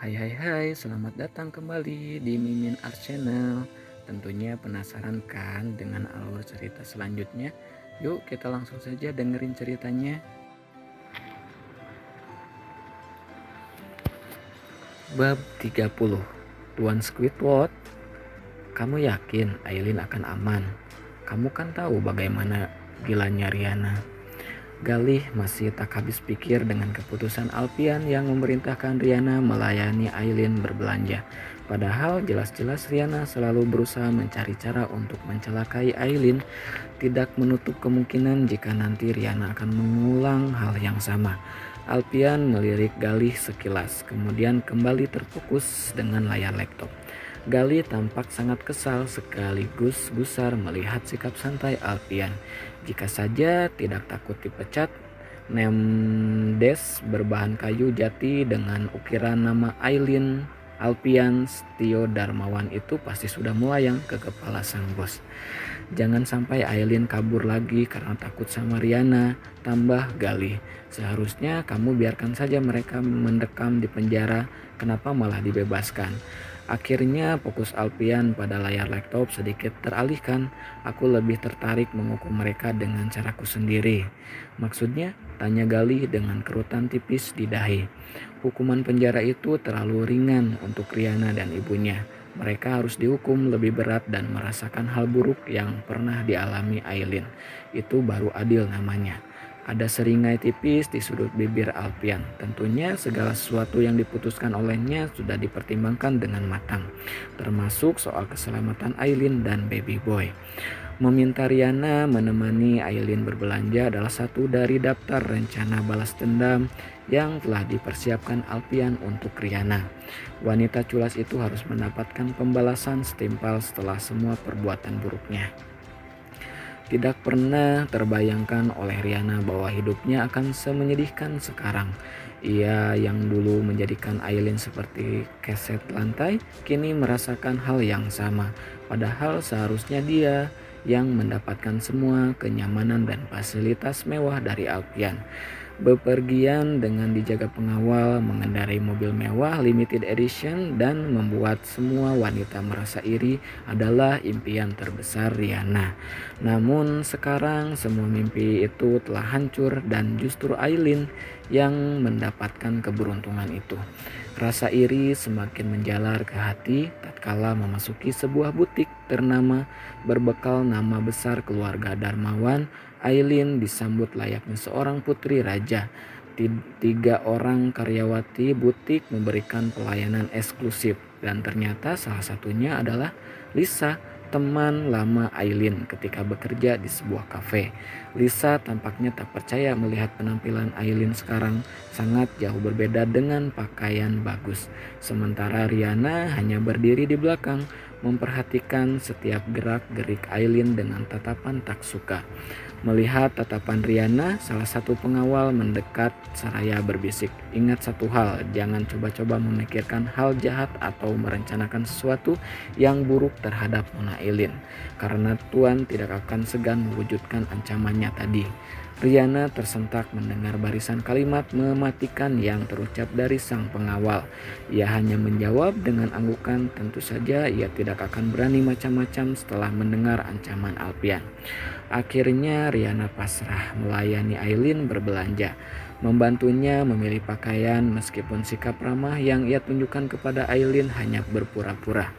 Hai hai hai, selamat datang kembali di Mimin Art Channel. Tentunya penasaran kan dengan alur cerita selanjutnya? Yuk kita langsung saja dengerin ceritanya. Bab 30. Tuan Squidward, kamu yakin Aileen akan aman? Kamu kan tahu bagaimana gilanya Riana. Galih masih tak habis pikir dengan keputusan Alpian yang memerintahkan Riana melayani Aileen berbelanja. Padahal jelas-jelas Riana selalu berusaha mencari cara untuk mencelakai Aileen, tidak menutup kemungkinan jika nanti Riana akan mengulang hal yang sama. Alpian melirik Galih sekilas, kemudian kembali terfokus dengan layar laptop. Galih tampak sangat kesal sekaligus gusar melihat sikap santai Alpian. Jika saja tidak takut dipecat, Nemdes berbahan kayu jati dengan ukiran nama Aileen Alpian Setio Darmawan itu pasti sudah melayang ke kepala sang bos. Jangan sampai Aileen kabur lagi karena takut sama Riana, tambah Galih. Seharusnya kamu biarkan saja mereka mendekam di penjara, kenapa malah dibebaskan? Akhirnya fokus Alpian pada layar laptop sedikit teralihkan. Aku lebih tertarik menghukum mereka dengan caraku sendiri. Maksudnya? Tanya Galih dengan kerutan tipis di dahi. Hukuman penjara itu terlalu ringan untuk Riana dan ibunya. Mereka harus dihukum lebih berat dan merasakan hal buruk yang pernah dialami Aileen. Itu baru adil namanya. Ada seringai tipis di sudut bibir Alpian. Tentunya segala sesuatu yang diputuskan olehnya sudah dipertimbangkan dengan matang, termasuk soal keselamatan Aileen dan baby boy. Meminta Riana menemani Aileen berbelanja adalah satu dari daftar rencana balas dendam yang telah dipersiapkan Alpian untuk Riana. Wanita culas itu harus mendapatkan pembalasan setimpal setelah semua perbuatan buruknya. Tidak pernah terbayangkan oleh Riana bahwa hidupnya akan semenyedihkan sekarang. Ia yang dulu menjadikan Aileen seperti keset lantai, kini merasakan hal yang sama. Padahal seharusnya dia yang mendapatkan semua kenyamanan dan fasilitas mewah dari Alpian. Bepergian dengan dijaga pengawal, mengendarai mobil mewah limited edition, dan membuat semua wanita merasa iri adalah impian terbesar Riana. Namun sekarang semua mimpi itu telah hancur dan justru Aileen yang mendapatkan keberuntungan itu. Rasa iri semakin menjalar ke hati tatkala memasuki sebuah butik ternama berbekal nama besar keluarga Darmawan. Aileen disambut layaknya seorang putri raja. Tiga orang karyawati butik memberikan pelayanan eksklusif dan ternyata salah satunya adalah Lisa, teman lama Aileen ketika bekerja di sebuah kafe. Lisa tampaknya tak percaya melihat penampilan Aileen sekarang sangat jauh berbeda dengan pakaian bagus. Sementara Riana hanya berdiri di belakang memperhatikan setiap gerak-gerik Aileen dengan tatapan tak suka. Melihat tatapan Riana, salah satu pengawal mendekat seraya berbisik, "Ingat satu hal, jangan coba-coba memikirkan hal jahat atau merencanakan sesuatu yang buruk terhadap Nona Aileen, karena Tuan tidak akan segan mewujudkan ancamannya tadi." Riana tersentak mendengar barisan kalimat mematikan yang terucap dari sang pengawal. Ia hanya menjawab dengan anggukan, tentu saja ia tidak akan berani macam-macam setelah mendengar ancaman Alpian. Akhirnya Riana pasrah melayani Aileen berbelanja, membantunya memilih pakaian meskipun sikap ramah yang ia tunjukkan kepada Aileen hanya berpura-pura.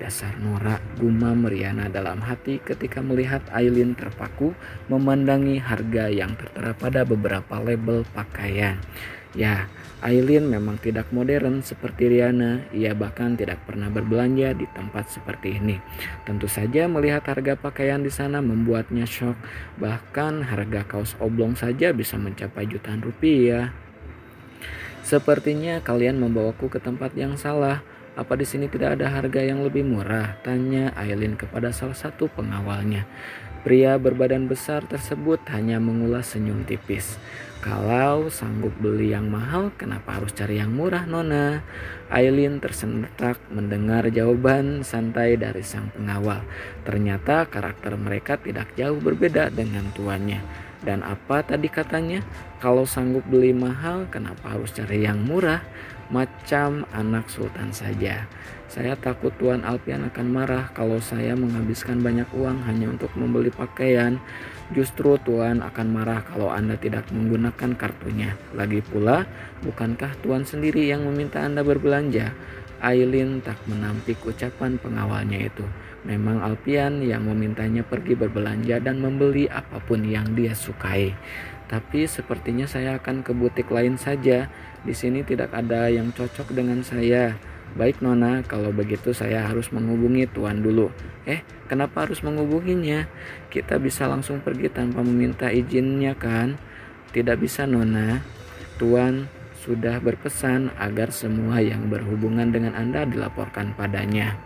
Dasar norak, gumam Riana dalam hati ketika melihat Aileen terpaku memandangi harga yang tertera pada beberapa label pakaian. Ya, Aileen memang tidak modern seperti Riana. Ia bahkan tidak pernah berbelanja di tempat seperti ini. Tentu saja melihat harga pakaian di sana membuatnya shock. Bahkan harga kaos oblong saja bisa mencapai jutaan rupiah. "Sepertinya kalian membawaku ke tempat yang salah. Apa di sini tidak ada harga yang lebih murah?" tanya Aileen kepada salah satu pengawalnya. Pria berbadan besar tersebut hanya mengulas senyum tipis. "Kalau sanggup beli yang mahal, kenapa harus cari yang murah, Nona?" Aileen tersentak mendengar jawaban santai dari sang pengawal. Ternyata karakter mereka tidak jauh berbeda dengan tuannya. Dan apa tadi katanya? Kalau sanggup beli mahal, kenapa harus cari yang murah? Macam anak sultan saja. Saya takut Tuan Alpian akan marah kalau saya menghabiskan banyak uang hanya untuk membeli pakaian. Justru Tuan akan marah kalau Anda tidak menggunakan kartunya. Lagi pula, bukankah Tuan sendiri yang meminta Anda berbelanja? Aileen tak menampik ucapan pengawalnya itu. Memang Alpian yang memintanya pergi berbelanja dan membeli apapun yang dia sukai. Tapi sepertinya saya akan ke butik lain saja. Di sini tidak ada yang cocok dengan saya. Baik Nona, kalau begitu saya harus menghubungi Tuan dulu. Kenapa harus menghubunginya? Kita bisa langsung pergi tanpa meminta izinnya kan? Tidak bisa Nona. Tuan sudah berpesan agar semua yang berhubungan dengan Anda dilaporkan padanya.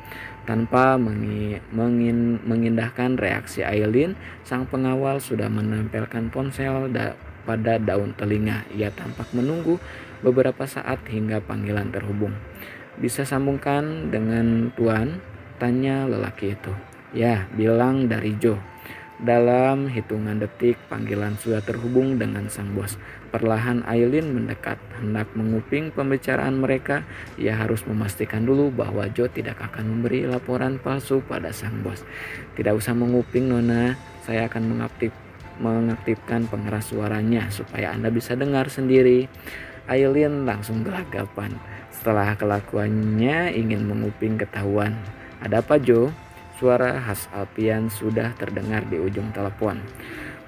Tanpa mengindahkan reaksi Aileen, sang pengawal sudah menempelkan ponsel pada daun telinga. Ia tampak menunggu beberapa saat hingga panggilan terhubung. Bisa sambungkan dengan Tuan? Tanya lelaki itu. Ya, bilang dari Joe. Dalam hitungan detik panggilan sudah terhubung dengan sang bos. Perlahan Aileen mendekat, hendak menguping pembicaraan mereka. Ia harus memastikan dulu bahwa Joe tidak akan memberi laporan palsu pada sang bos. Tidak usah menguping Nona, saya akan mengaktifkan pengeras suaranya supaya Anda bisa dengar sendiri. Aileen langsung gelagapan. Setelah kelakuannya ingin menguping ketahuan. Ada apa Joe? Suara khas Alpian sudah terdengar di ujung telepon.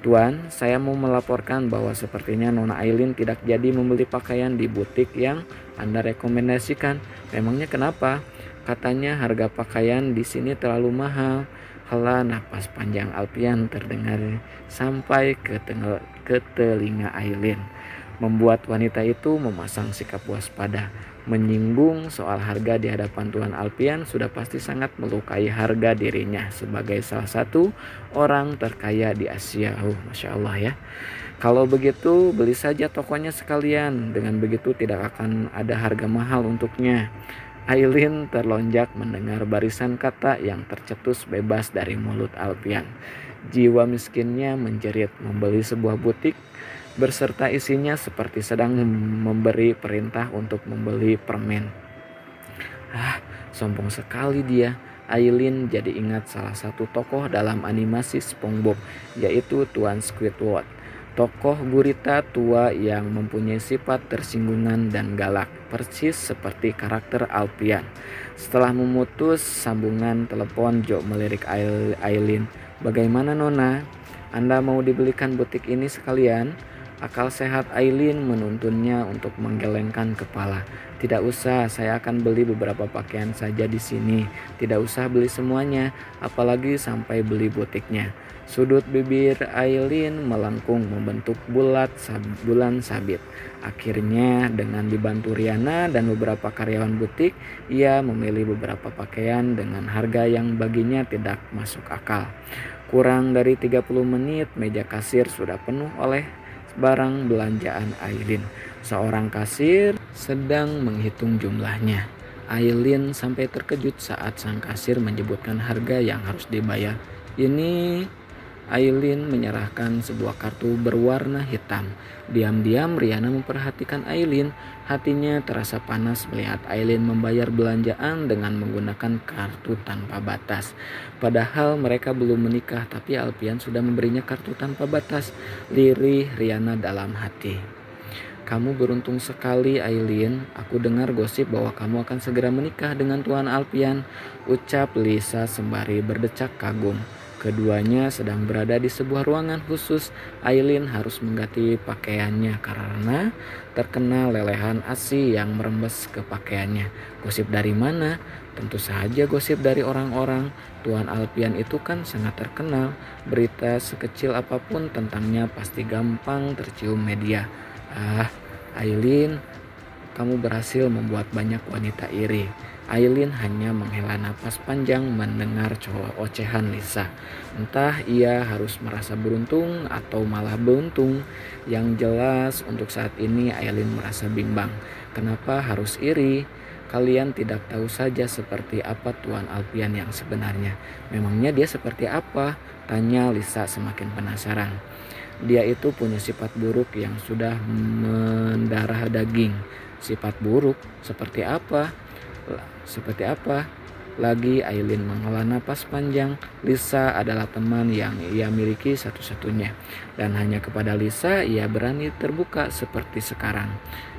Tuan, saya mau melaporkan bahwa sepertinya Nona Aileen tidak jadi membeli pakaian di butik yang Anda rekomendasikan. Memangnya kenapa? Katanya harga pakaian di sini terlalu mahal. Hela napas panjang Alpian terdengar sampai ke telinga Aileen, membuat wanita itu memasang sikap waspada. Menyinggung soal harga di hadapan Tuan Alpian sudah pasti sangat melukai harga dirinya sebagai salah satu orang terkaya di Asia. Masya Allah ya. Kalau begitu beli saja tokonya sekalian. Dengan begitu tidak akan ada harga mahal untuknya. Aileen terlonjak mendengar barisan kata yang tercetus bebas dari mulut Alpian. Jiwa miskinnya menjerit. Membeli sebuah butik berserta isinya seperti sedang memberi perintah untuk membeli permen. Sombong sekali dia. Aileen jadi ingat salah satu tokoh dalam animasi SpongeBob, yaitu Tuan Squidward. Tokoh gurita tua yang mempunyai sifat tersinggungan dan galak, persis seperti karakter Alpian. Setelah memutus sambungan telepon, Joe melirik Aileen. Bagaimana Nona? Anda mau dibelikan butik ini sekalian? Akal sehat Aileen menuntunnya untuk menggelengkan kepala. Tidak usah, saya akan beli beberapa pakaian saja di sini. Tidak usah beli semuanya, apalagi sampai beli butiknya. Sudut bibir Aileen melengkung membentuk bulan sabit. Akhirnya dengan dibantu Riana dan beberapa karyawan butik, ia memilih beberapa pakaian dengan harga yang baginya tidak masuk akal. Kurang dari 30 menit meja kasir sudah penuh oleh barang belanjaan Aileen. Seorang kasir sedang menghitung jumlahnya. Aileen sampai terkejut saat sang kasir menyebutkan harga yang harus dibayar. Ini Aileen menyerahkan sebuah kartu berwarna hitam. Diam-diam Riana memperhatikan Aileen. Hatinya terasa panas melihat Aileen membayar belanjaan dengan menggunakan kartu tanpa batas. Padahal mereka belum menikah, tapi Alpian sudah memberinya kartu tanpa batas. Lirih Riana dalam hati. Kamu beruntung sekali Aileen. Aku dengar gosip bahwa kamu akan segera menikah dengan Tuan Alpian, ucap Lisa sembari berdecak kagum. Keduanya sedang berada di sebuah ruangan khusus. Aileen harus mengganti pakaiannya karena terkena lelehan ASI yang merembes ke pakaiannya. Gosip dari mana? Tentu saja gosip dari orang-orang. Tuan Alpian itu kan sangat terkenal. Berita sekecil apapun tentangnya pasti gampang tercium media. Aileen, kamu berhasil membuat banyak wanita iri. Aileen hanya menghela napas panjang mendengar ocehan Lisa. Entah ia harus merasa beruntung atau malah beruntung. Yang jelas untuk saat ini Aileen merasa bimbang. Kenapa harus iri? Kalian tidak tahu saja seperti apa Tuan Alpian yang sebenarnya. Memangnya dia seperti apa? Tanya Lisa semakin penasaran. Dia itu punya sifat buruk yang sudah mendarah daging. Sifat buruk seperti apa? Seperti apa? Lagi Aileen menghela napas panjang. Lisa adalah teman yang ia miliki satu-satunya. Dan hanya kepada Lisa ia berani terbuka seperti sekarang.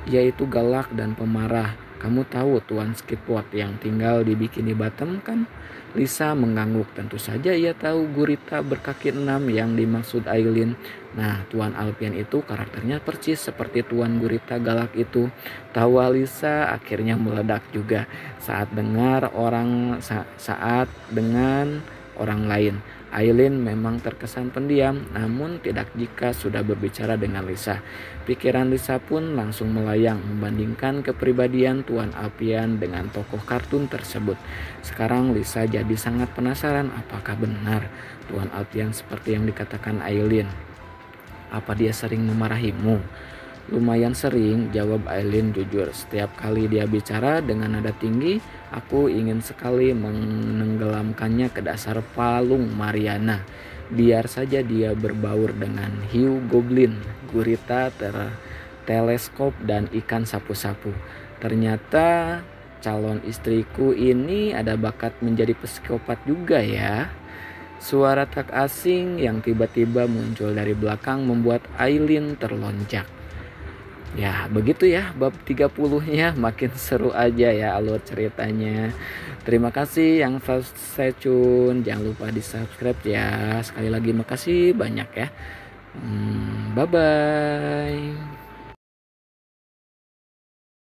Ia itu galak dan pemarah. Kamu tahu Tuan Skipwith yang tinggal di Bikini Bottom kan? Lisa mengangguk. Tentu saja ia tahu gurita berkaki 6 yang dimaksud Aileen. Nah, Tuan Alpian itu karakternya persis seperti Tuan Gurita galak itu. Tawa Lisa akhirnya meledak juga saat dengar saat dengan orang lain. Aileen memang terkesan pendiam, namun tidak jika sudah berbicara dengan Lisa. Pikiran Lisa pun langsung melayang membandingkan kepribadian Tuan Alpian dengan tokoh kartun tersebut. Sekarang Lisa jadi sangat penasaran apakah benar Tuan Alpian seperti yang dikatakan Aileen. Apa dia sering memarahimu? Lumayan sering, jawab Aileen jujur. Setiap kali dia bicara dengan nada tinggi, aku ingin sekali menenggelamkannya ke dasar palung Mariana. Biar saja dia berbaur dengan hiu goblin, gurita teleskop, dan ikan sapu-sapu. Ternyata calon istriku ini ada bakat menjadi psikopat juga ya. Suara tak asing yang tiba-tiba muncul dari belakang membuat Aileen terlonjak. Ya begitu ya, bab 30-nya makin seru aja ya alur ceritanya. Terima kasih yang stay tune, jangan lupa di subscribe ya. Sekali lagi makasih banyak ya. Bye bye.